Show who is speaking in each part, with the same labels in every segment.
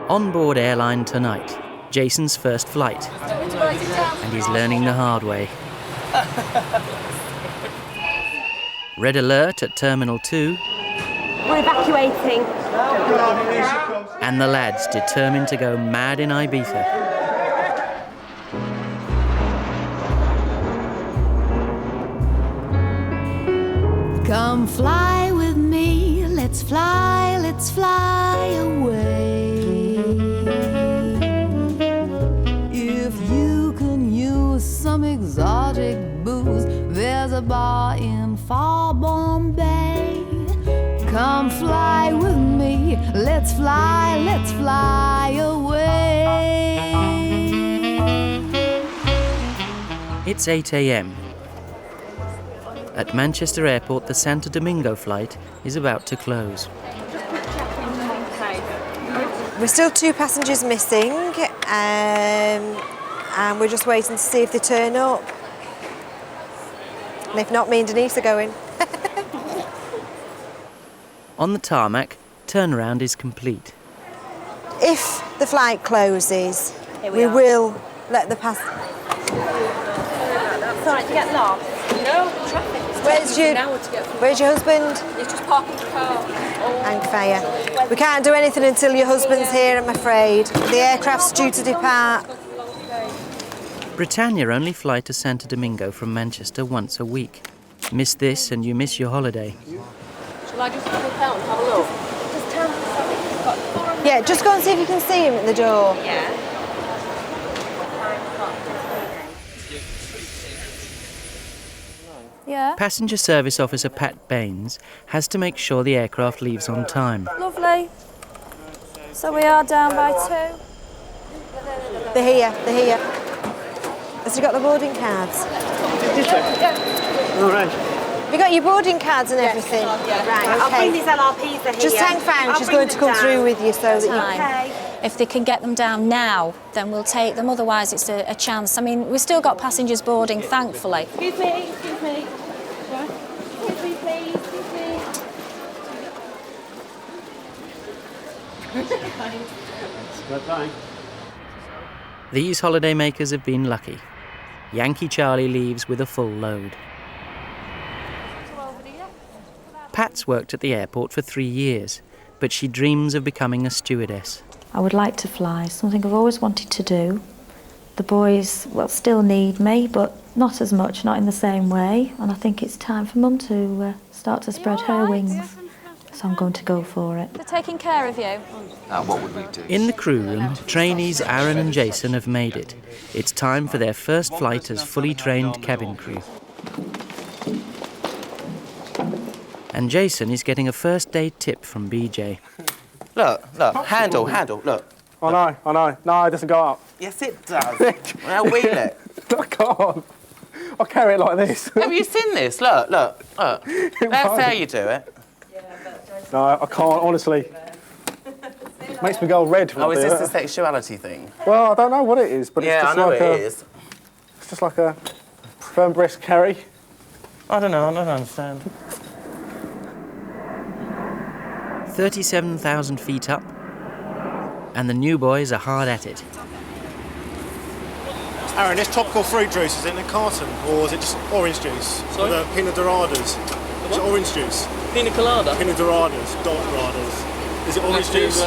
Speaker 1: On board Airline tonight, Jason's first flight, and he's learning the hard way. Red alert at Terminal 2.
Speaker 2: We're evacuating.
Speaker 1: And the lads determined to go mad in Ibiza.
Speaker 3: Come fly with me, let's fly away. If you can use some exotic booze, there's a bar in far Bombay. Come fly with me, let's fly away.
Speaker 1: It's 8 a.m. At Manchester Airport, the Santo Domingo flight is about to close.
Speaker 4: We're still 2 passengers missing, and we're just waiting to see if they turn up. And if not, me and Denise are going.
Speaker 1: On the tarmac, turnaround is complete.
Speaker 4: If the flight closes, we will let the passengers...
Speaker 2: Sorry, to get lost. No, traffic.
Speaker 4: Where's your husband?
Speaker 2: He's just parking the car.
Speaker 4: And Faya. We can't do anything until your husband's here, I'm afraid. The aircraft's due to depart.
Speaker 1: Britannia only fly to Santo Domingo from Manchester once a week. Miss this and you miss your holiday.
Speaker 2: Shall I just look out and have a look? Just tell me.
Speaker 4: Yeah, just go and see if you can see him at the door.
Speaker 2: Yeah.
Speaker 3: Yeah,
Speaker 1: Passenger Service Officer Pat Baines has to make sure the aircraft leaves on time.
Speaker 3: lovely. So we are down by 2.
Speaker 4: They're here. Has he got the boarding cards?
Speaker 5: All right.
Speaker 4: Have you got your boarding cards and everything? Right,
Speaker 2: I'll bring
Speaker 4: okay.
Speaker 2: these LRPs are here.
Speaker 4: Just hang fire, she's going to come through with you so that you
Speaker 3: Time. If they can get them down now, then we'll take them. Otherwise, it's a chance. I mean, we've still got passengers boarding, thankfully.
Speaker 2: Excuse me. Excuse me, please.
Speaker 5: Bye.
Speaker 1: These holidaymakers have been lucky. Yankee Charlie leaves with a full load. Pat's worked at the airport for 3 years, but she dreams of becoming a stewardess.
Speaker 6: I would like to fly, something I've always wanted to do. The boys, still need me, but not as much, not in the same way. And I think it's time for Mum to start to spread her wings. So I'm going to go for it.
Speaker 3: They're taking care of you.
Speaker 7: What would we do?
Speaker 1: In the crew room, trainees Aaron and Jason have made it. It's time for their first flight as fully trained cabin crew. And Jason is getting a first day tip from BJ.
Speaker 7: Look, handle, look.
Speaker 5: I know. No, it doesn't go up.
Speaker 7: Yes, it does. Now wheel it.
Speaker 5: I can't. I'll carry it like this.
Speaker 7: Have you seen this? Look. That's how you do it.
Speaker 5: No, I can't, honestly. Makes me go red. When
Speaker 7: Oh,
Speaker 5: I
Speaker 7: is
Speaker 5: do
Speaker 7: this
Speaker 5: it.
Speaker 7: the sexuality thing?
Speaker 5: Well, I don't know what it is, but
Speaker 7: Yeah,
Speaker 5: it's
Speaker 7: I
Speaker 5: just
Speaker 7: know
Speaker 5: like
Speaker 7: it is.
Speaker 5: It's just like a firm breast carry.
Speaker 7: I don't know, I don't understand.
Speaker 1: 37,000 feet up, and the new boys are hard at it.
Speaker 8: Aaron, this tropical fruit juice, is it in a carton or is it just orange juice?
Speaker 9: Sorry?
Speaker 8: The pina doradas. Is it orange juice?
Speaker 9: Pina colada?
Speaker 8: Pina doradas, doradas. Is it orange juice?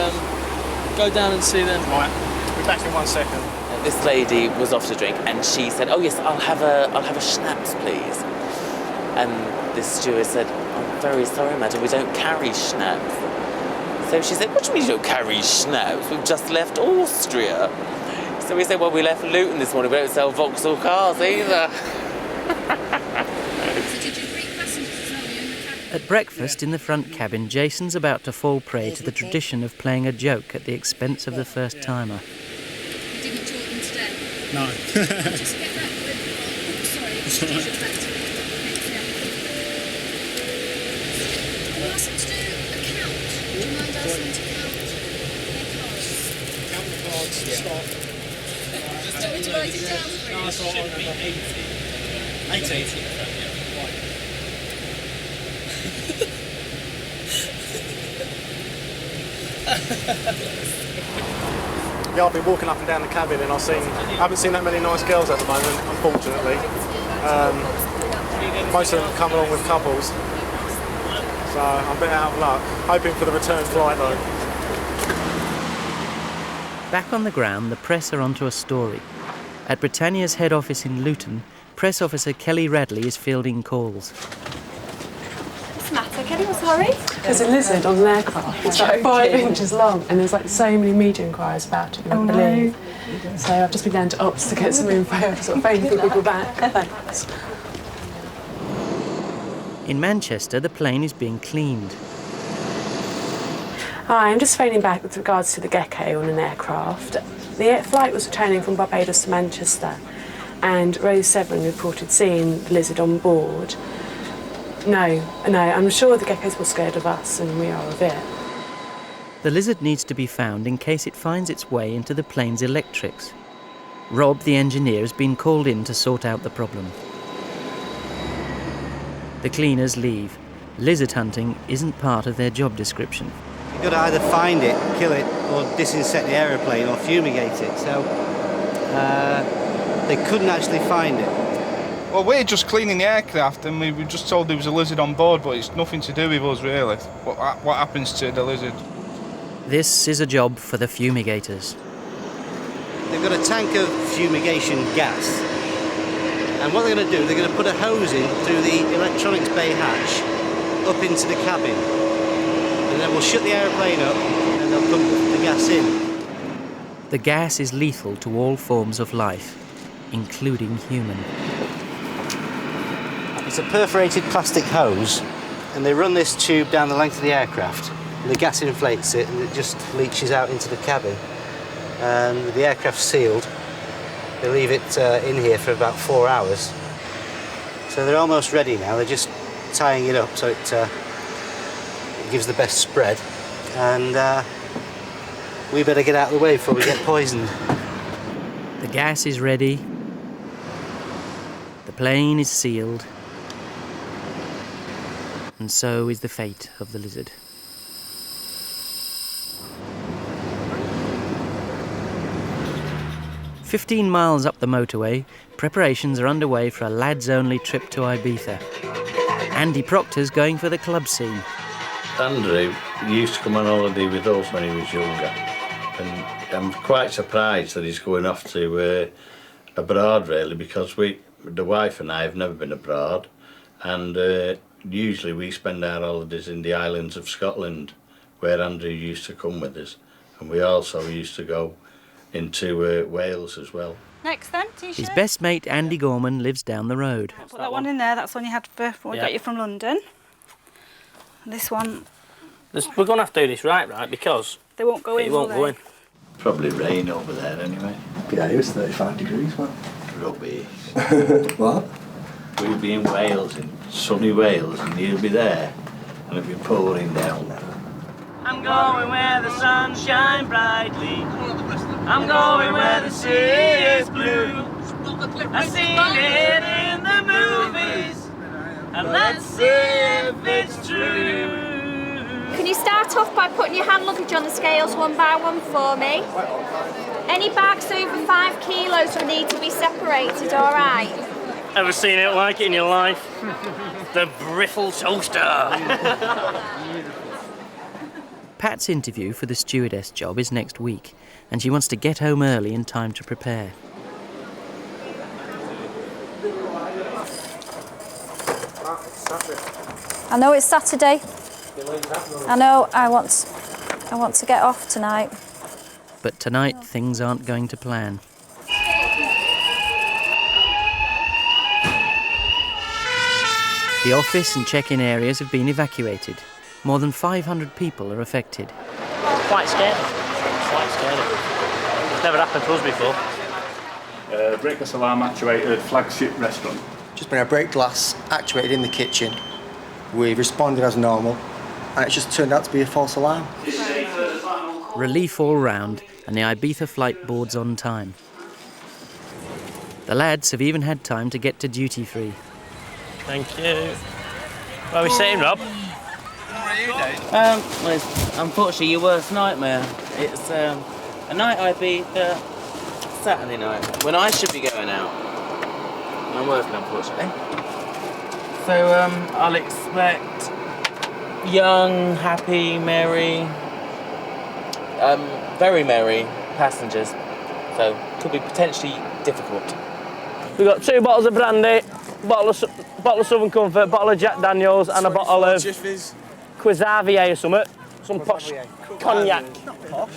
Speaker 9: Go down and see them.
Speaker 8: Right, be back in 1 second.
Speaker 10: This lady was off to drink and she said, oh yes, I'll have a schnapps, please. And this steward said, I'm very sorry, madam, we don't carry schnapps. So she said, what do you mean you don't carry schnapps? We've just left Austria. So we said, well, we left Luton this morning, we don't sell Vauxhall cars either.
Speaker 1: At breakfast in the front cabin, Jason's about to fall prey to the tradition of playing a joke at the expense of the first-timer.
Speaker 11: You didn't talk them today?
Speaker 8: No.
Speaker 11: Just get that sorry. Can you ask them to do a count? Do you mind asking them to count their cards?
Speaker 8: Count the cards, stop.
Speaker 11: Just tell me to write it down for you.
Speaker 8: No, it's all right. 80. 80. Yeah, I've been walking up and down the cabin and I haven't seen that many nice girls at the moment, unfortunately. Most of them come along with couples. So I'm a bit out of luck. Hoping for the return flight though.
Speaker 1: Back on the ground, the press are onto a story. At Britannia's head office in Luton, press officer Kelly Radley is fielding calls.
Speaker 2: What's the matter, Kelly? What's the hurry?
Speaker 12: There's a lizard on an aircraft. It's like 5 inches long, and there's like so many media inquiries about it, I believe. So I've just been down to Ops to get some info, sort of phoning people back. Thanks.
Speaker 1: In Manchester, the plane is being cleaned.
Speaker 12: Hi, I'm just phoning back with regards to the gecko on an aircraft. The flight was returning from Barbados to Manchester, and Rose 7 reported seeing the lizard on board. No, I'm sure the geckos were scared of us, and we are of it.
Speaker 1: The lizard needs to be found in case it finds its way into the plane's electrics. Rob, the engineer, has been called in to sort out the problem. The cleaners leave. Lizard hunting isn't part of their job description.
Speaker 13: You've got to either find it, kill it, or disinsect the aeroplane or fumigate it. So they couldn't actually find it.
Speaker 14: Well, we're just cleaning the aircraft and we were just told there was a lizard on board, but it's nothing to do with us, really. What happens to the lizard?
Speaker 1: This is a job for the fumigators.
Speaker 13: They've got a tank of fumigation gas. And what they're going to do, they're going to put a hose in through the electronics bay hatch up into the cabin. And then we'll shut the aeroplane up and they'll pump the gas in.
Speaker 1: The gas is lethal to all forms of life, including human.
Speaker 13: It's a perforated plastic hose, and they run this tube down the length of the aircraft. And the gas inflates it, and it just leaches out into the cabin. And with the aircraft sealed, they leave it in here for about 4 hours. So they're almost ready now. They're just tying it up so it gives the best spread. And we better get out of the way before we get poisoned.
Speaker 1: The gas is ready. The plane is sealed. And so is the fate of the lizard. "15 miles up the motorway, preparations are underway for a lads-only trip to Ibiza. Andy Proctor's going for the club scene.
Speaker 15: Andrew used to come on holiday with us when he was younger, and I'm quite surprised that he's going off to abroad, really, because the wife and I have never been abroad, and usually we spend our holidays in the islands of Scotland, where Andrew used to come with us, and we also used to go into Wales as well.
Speaker 16: Next then, T-shirt.
Speaker 1: His best mate Andy Gorman lives down the road.
Speaker 16: Put that one in there, that's one you had for when we got you from London. This one...
Speaker 9: We're going to have to do this right, because...
Speaker 16: They won't go in,
Speaker 9: it won't go in.
Speaker 15: Probably rain over there anyway.
Speaker 17: Yeah, it was 35 degrees, man.
Speaker 15: Rubbish.
Speaker 17: What?
Speaker 15: We'll be in Wales, in sunny Wales, and he'll be there, and it'll be pouring down.
Speaker 18: I'm going where the sun shines brightly. I'm going where the sea is blue. I've seen it in the movies, and let's see if it's true.
Speaker 11: Can you start off by putting your hand luggage on the scales one by one for me? Any bags over 5 kilos will need to be separated, all right?
Speaker 18: Ever seen it like it in your life? The Briffle Toaster.
Speaker 1: Pat's interview for the stewardess job is next week, and she wants to get home early in time to prepare.
Speaker 3: I know it's Saturday. I know I want to get off tonight.
Speaker 1: But tonight things aren't going to plan. The office and check-in areas have been evacuated. More than 500 people are affected.
Speaker 18: Quite scared. It's never happened to us before.
Speaker 5: Breakless alarm actuated flagship restaurant.
Speaker 17: Just been a break glass actuated in the kitchen. We've responded as normal, and it's just turned out to be a false alarm.
Speaker 1: Relief all round, and the Ibiza flight boards on time. The lads have even had time to get to duty free.
Speaker 18: Thank you. Where are we sitting, Rob?
Speaker 10: Well, it's unfortunately your worst nightmare. It's a night I beat Saturday night when I should be going out. I'm working, unfortunately. So I'll expect young, happy, merry, very merry passengers. So could be potentially difficult.
Speaker 9: We've got 2 bottles of brandy, bottle of Southern Comfort, bottle of Jack Daniels, and a bottle of Quizavier or something. Some posh cognac. Posh.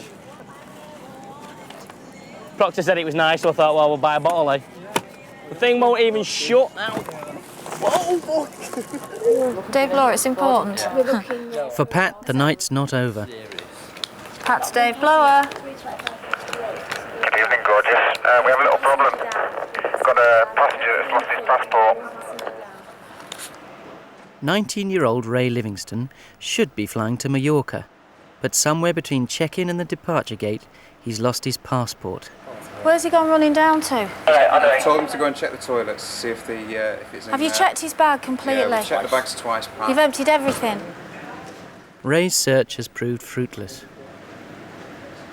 Speaker 9: Proctor said it was nice, so I thought, well, we'll buy a bottle, eh? The thing won't even shut now. Whoa,
Speaker 3: Dave Law, it's important.
Speaker 1: For Pat, the night's not over.
Speaker 3: Pat's Dave Blower.
Speaker 19: Good evening, gorgeous. We have a little problem. We've got a passenger that's lost his passport.
Speaker 1: 19-year-old Ray Livingston should be flying to Mallorca, but somewhere between check-in and the departure gate, he's lost his passport.
Speaker 3: Where's he gone running down to?
Speaker 20: I told him to go and check the toilets, see if it's in
Speaker 3: Have you
Speaker 20: there.
Speaker 3: checked his bag completely?
Speaker 20: Yeah, we checked the bags twice, Pat.
Speaker 3: You've emptied everything?
Speaker 1: Ray's search has proved fruitless.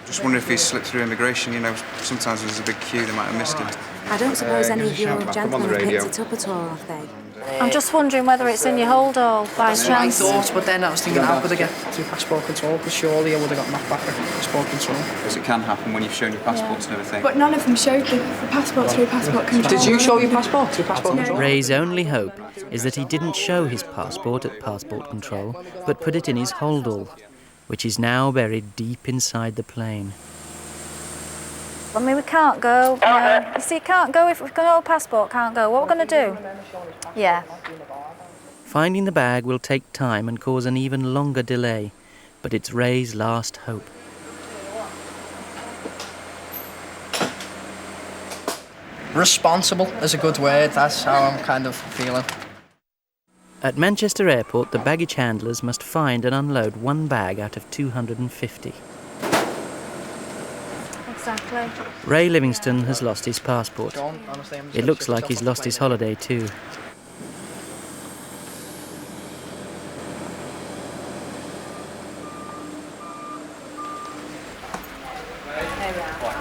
Speaker 20: Just wonder if he slipped through immigration, you know, sometimes there's a big queue, they might have missed him.
Speaker 4: I don't suppose any of your gentlemen have picked it up at all, have they?
Speaker 3: I'm just wondering whether it's in your hold all by
Speaker 21: That's what I
Speaker 3: chance.
Speaker 21: thought, but then I was thinking, how could I get through passport control? Because surely I would have got knocked back at passport control.
Speaker 20: Because it can happen when you've shown your passports and everything.
Speaker 22: But none of them showed the passport through passport control.
Speaker 21: Did you show your passport through passport control?
Speaker 1: Ray's only hope is that he didn't show his passport at passport control, but put it in his holdall, which is now buried deep inside the plane.
Speaker 3: I mean, we can't go. You see, can't go if we've got no passport, can't go. What we're going to do? Yeah.
Speaker 1: Finding the bag will take time and cause an even longer delay, but it's Ray's last hope.
Speaker 21: Responsible is a good word, that's how I'm kind of feeling.
Speaker 1: At Manchester Airport, the baggage handlers must find and unload one bag out of 250.
Speaker 3: Exactly.
Speaker 1: Ray Livingston has lost his passport. It looks like he's lost his holiday too.
Speaker 20: Is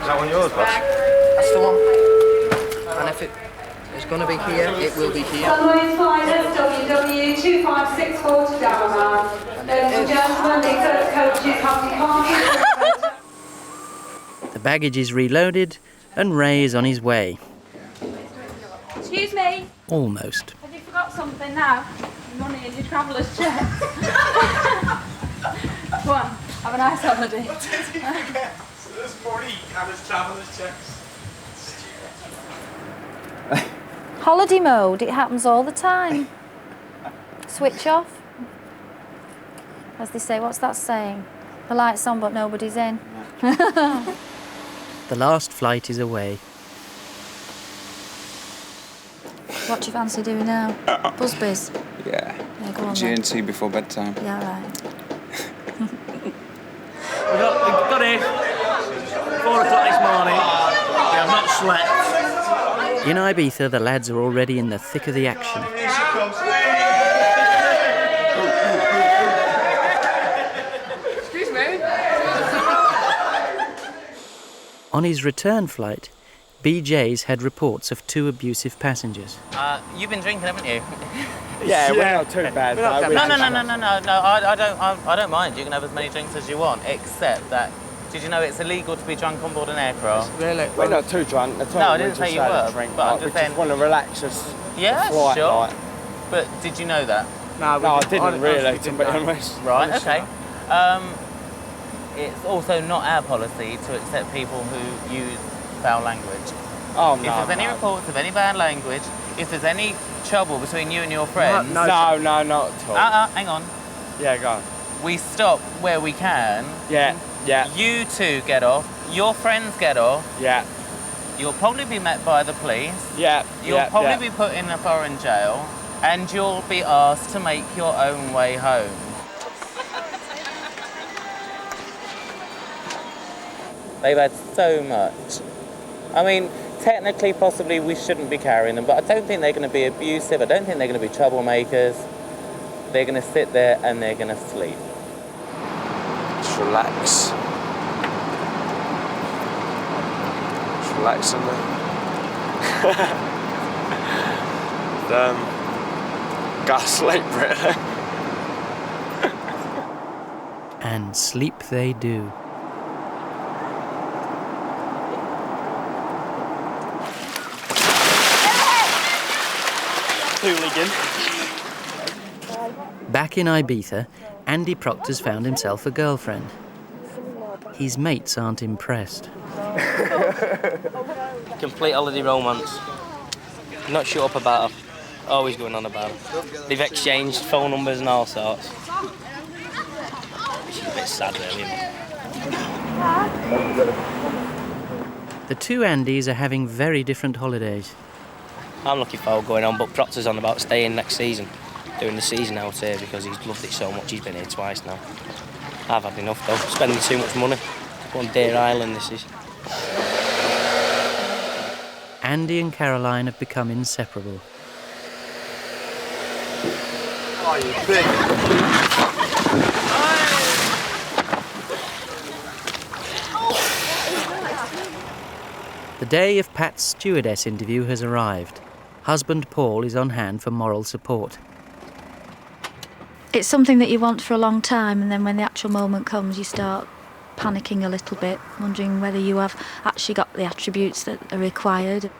Speaker 20: that one yours, boss?
Speaker 21: That's the one. And if it is going to be here, it will be here.
Speaker 23: Sunrise flight SW2564 to Darwin. Ladies and gentlemen, the first coaches have departed.
Speaker 1: The baggage is reloaded and Ray is on his way.
Speaker 11: Excuse me.
Speaker 1: Almost.
Speaker 11: Have you forgot something now? Your money and your traveller's check. Go on, have a nice holiday.
Speaker 18: So there's 40 and his traveller's checks.
Speaker 3: Holiday mode, it happens all the time. Switch off. As they say, what's that saying? The light's on but nobody's in.
Speaker 1: The last flight is away.
Speaker 3: What do you fancy doing now? Busbies?
Speaker 20: Yeah.
Speaker 3: Yeah, go on then.
Speaker 20: G&T before bedtime.
Speaker 3: Yeah, right.
Speaker 9: We got here 4 o'clock this morning. We have not slept.
Speaker 1: In Ibiza, the lads are already in the thick of the action.
Speaker 2: Excuse me.
Speaker 1: On his return flight, BJ's had reports of 2 abusive passengers.
Speaker 10: You've been drinking, haven't you?
Speaker 5: Yeah, we're not too bad.
Speaker 10: No, I don't mind. You can have as many drinks as you want, except that. Did you know it's illegal to be drunk on board an aircraft?
Speaker 5: Really? We're not too drunk at all.
Speaker 10: No, I didn't say you were, but I'm just saying.
Speaker 5: We just want to relax us.
Speaker 10: Yeah,
Speaker 5: flight,
Speaker 10: sure.
Speaker 5: like.
Speaker 10: But did you know that?
Speaker 5: No, I didn't really, to be honest.
Speaker 10: Right, okay. It's also not our policy to accept people who use foul language.
Speaker 5: Oh, no.
Speaker 10: If there's any reports of any bad language, if there's any trouble between you and your friends...
Speaker 5: No, not at all.
Speaker 10: Hang on.
Speaker 5: Yeah, go on.
Speaker 10: We stop where we can.
Speaker 5: Yeah.
Speaker 10: You two get off, your friends get off.
Speaker 5: Yeah.
Speaker 10: You'll probably be met by the police.
Speaker 5: Yeah.
Speaker 10: You'll probably be put in a foreign jail, and you'll be asked to make your own way home. They've had so much. I mean, technically, possibly we shouldn't be carrying them, but I don't think they're going to be abusive. I don't think they're going to be troublemakers. They're going to sit there and they're going to sleep.
Speaker 6: Just relax. Just relax on there. Gotta sleep, really.
Speaker 1: And sleep they do.
Speaker 9: Hooligan.
Speaker 1: Back in Ibiza, Andy Proctor's found himself a girlfriend. His mates aren't impressed.
Speaker 9: Complete holiday romance. Not shut up about her. Always going on about her. They've exchanged phone numbers and all sorts. Which is a bit sad, really, isn't it?
Speaker 1: The two Andys are having very different holidays.
Speaker 9: I'm looking forward to going on, but Proctor's on about staying next season, doing the season out here because he's loved it so much. He's been here twice now. I've had enough though, spending too much money. What a dear island this is.
Speaker 1: Andy and Caroline have become inseparable.
Speaker 6: Oh, you big.
Speaker 1: The day of Pat's stewardess interview has arrived. Husband Paul is on hand for moral support.
Speaker 3: It's something that you want for a long time, and then when the actual moment comes, you start panicking a little bit, wondering whether you have actually got the attributes that are required.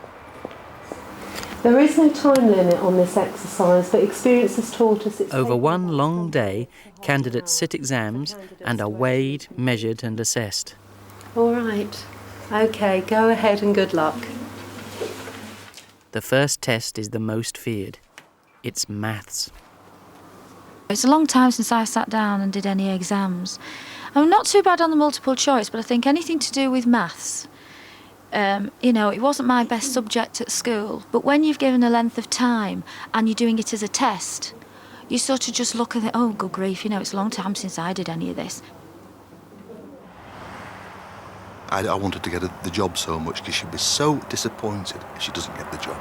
Speaker 12: There is no time limit on this exercise, but experience has taught us it's...
Speaker 1: Over one long day, candidates sit exams and are weighed, measured and assessed.
Speaker 12: All right. OK, go ahead and good luck.
Speaker 1: The first test is the most feared. It's maths.
Speaker 3: It's a long time since I sat down and did any exams. I'm not too bad on the multiple choice, but I think anything to do with maths, you know, it wasn't my best subject at school, but when you've given a length of time and you're doing it as a test, you sort of just look and think, oh, good grief, you know, it's a long time since I did any of this.
Speaker 7: I wanted to get the job so much because she'd be so disappointed if she doesn't get the job.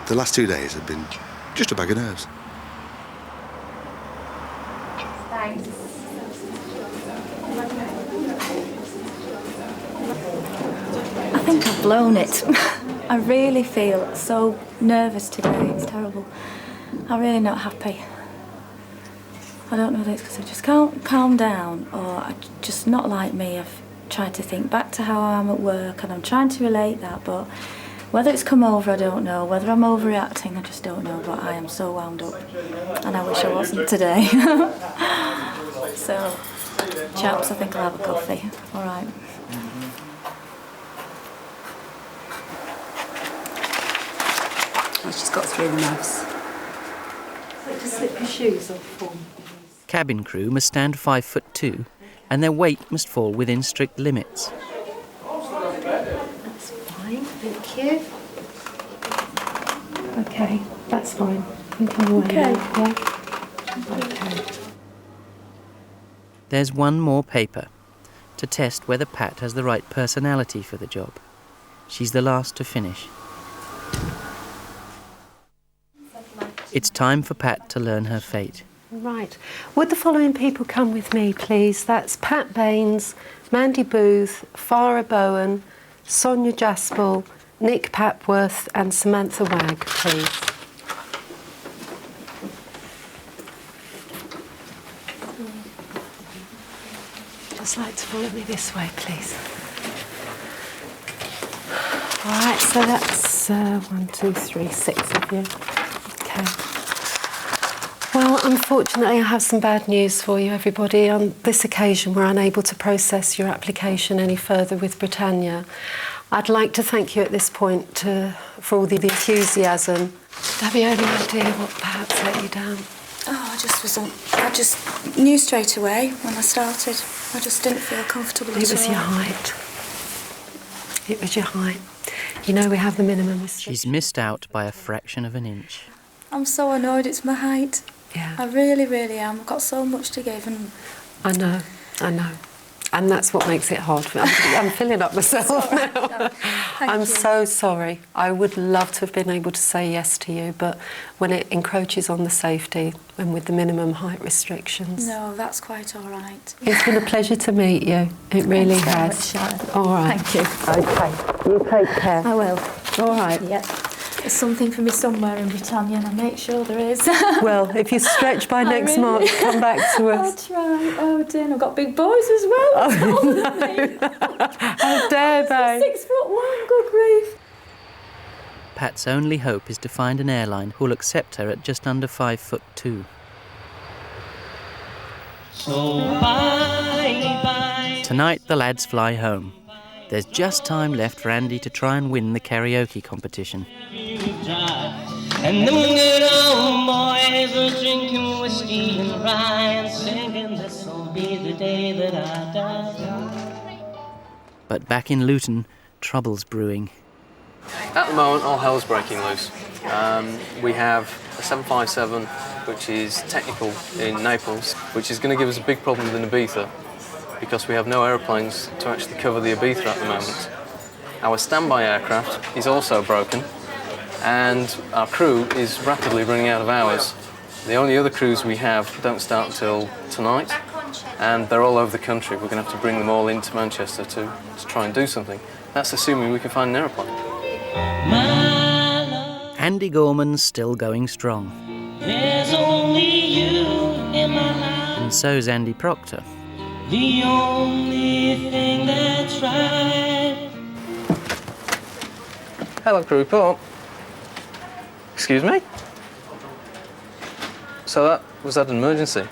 Speaker 7: The last 2 days have been just a bag of nerves.
Speaker 3: Thanks. I think I've blown it. I really feel so nervous today. It's terrible. I'm really not happy. I don't know whether it's because I just can't calm down or I just not like me. I've tried to think back to how I am at work and I'm trying to relate that, but whether it's come over, I don't know. Whether I'm overreacting, I just don't know, but I am so wound up and I wish I wasn't today. So, chaps, I think I'll have a coffee. All right.
Speaker 12: I just got through the maths. Just slip your shoes off for me.
Speaker 1: Cabin crew must stand 5'2" and their weight must fall within strict limits.
Speaker 12: That's fine, thank you. OK, that's fine. I think I'm away now, yeah? OK.
Speaker 1: There's one more paper to test whether Pat has the right personality for the job. She's the last to finish. It's time for Pat to learn her fate.
Speaker 12: Right. Would the following people come with me, please? That's Pat Baines, Mandy Booth, Farah Bowen, Sonia Jaspel, Nick Papworth and Samantha Wagg, please. Just like to follow me this way, please. All right, so that's 1, 2, 3, 6 of you. Okay. Well, unfortunately, I have some bad news for you, everybody. On this occasion, we're unable to process your application any further with Britannia. I'd like to thank you at this point for all the enthusiasm. Have you any idea what perhaps let you down?
Speaker 3: Oh, I just knew straight away when I started. I just didn't feel comfortable at all.
Speaker 12: It was your height. It was your height. You know, we have the minimum restriction.
Speaker 1: She's missed out by a fraction of an inch.
Speaker 3: I'm so annoyed it's my height.
Speaker 12: Yeah.
Speaker 3: I really, really am. I've got so much to give and...
Speaker 12: I know. And that's what makes it hard for me. I'm filling up myself now. I'm so sorry. I would love to have been able to say yes to you, but when it encroaches on the safety and with the minimum height restrictions...
Speaker 3: No, that's quite all right.
Speaker 12: It's been a pleasure to meet you. It really has. All right.
Speaker 3: Thank you.
Speaker 12: OK. You take care.
Speaker 3: I will.
Speaker 12: All right.
Speaker 3: Yeah. There's something for me somewhere in Britannia, and I'll make sure there is.
Speaker 12: Well, if you stretch by next March, come back to us.
Speaker 3: I'll try. Oh, dear, I've got big boys as well.
Speaker 12: Oh, no. How dare they?
Speaker 3: 6 foot one, good grief.
Speaker 1: Pat's only hope is to find an airline who'll accept her at just under 5'2".
Speaker 18: So bye.
Speaker 1: Tonight the lads fly home. There's just time left for Andy to try and win the karaoke competition.
Speaker 18: And them good old boys are drinking whiskey and rye and singing, this'll be the day that I die.
Speaker 1: But back in Luton, trouble's brewing.
Speaker 8: At the moment, all hell's breaking loose. We have a 757, which is technical in Naples, which is going to give us a big problem in Ibiza, because we have no aeroplanes to actually cover the Ibiza at the moment. Our standby aircraft is also broken, and our crew is rapidly running out of hours. The only other crews we have don't start until tonight, and they're all over the country. We're going to have to bring them all into Manchester to try and do something. That's assuming we can find an aeroplane.
Speaker 1: Andy Gorman's still going strong.
Speaker 18: There's only you in my life.
Speaker 1: And so's Andy Proctor.
Speaker 18: The only thing that's right.
Speaker 8: Hello, crew report. Excuse me? So was that an emergency?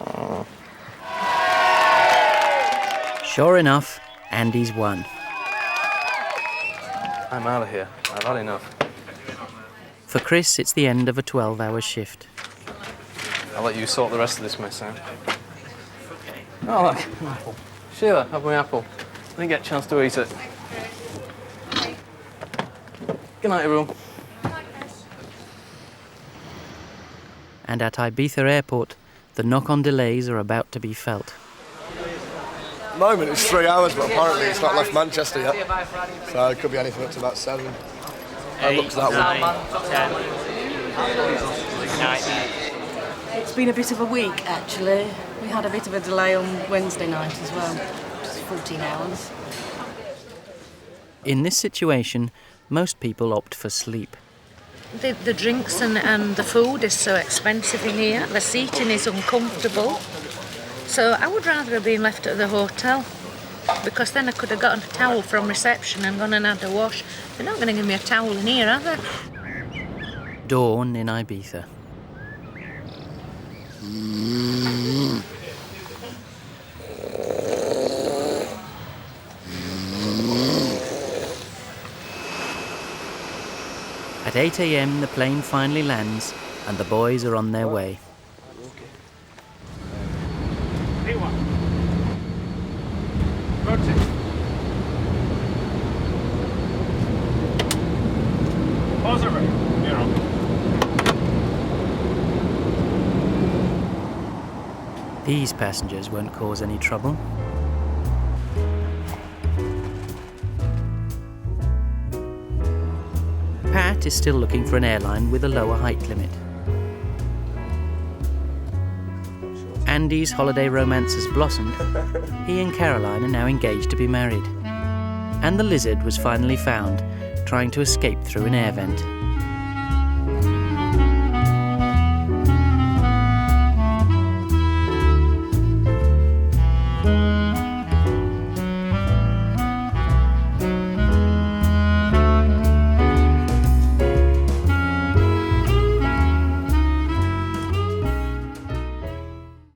Speaker 8: Oh.
Speaker 1: Sure enough, Andy's won.
Speaker 8: I'm out of here. I've had enough.
Speaker 1: For Chris, it's the end of a 12-hour shift.
Speaker 8: I'll let you sort the rest of this mess out. Oh, look, an apple. Sheila, have my apple. I didn't get a chance to eat it. Good night, everyone.
Speaker 1: And at Ibiza Airport, the knock-on delays are about to be felt.
Speaker 13: At the moment it's 3 hours, but apparently it's not left Manchester yet. So it could be anything up to about 7. I've looked at that one.
Speaker 14: It's been a bit of a week, actually. We had a bit of a delay on Wednesday night as well, just 14 hours.
Speaker 1: In this situation, most people opt for sleep.
Speaker 24: The drinks and the food is so expensive in here. The seating is uncomfortable. So I would rather have been left at the hotel, because then I could have gotten a towel from reception and gone and had a wash. They're not going to give me a towel in here, are they?
Speaker 1: Dawn in Ibiza. At 8 a.m, the plane finally lands and the boys are on their way. These passengers won't cause any trouble. Pat is still looking for an airline with a lower height limit. Andy's holiday romance has blossomed. He and Caroline are now engaged to be married. And the lizard was finally found, trying to escape through an air vent.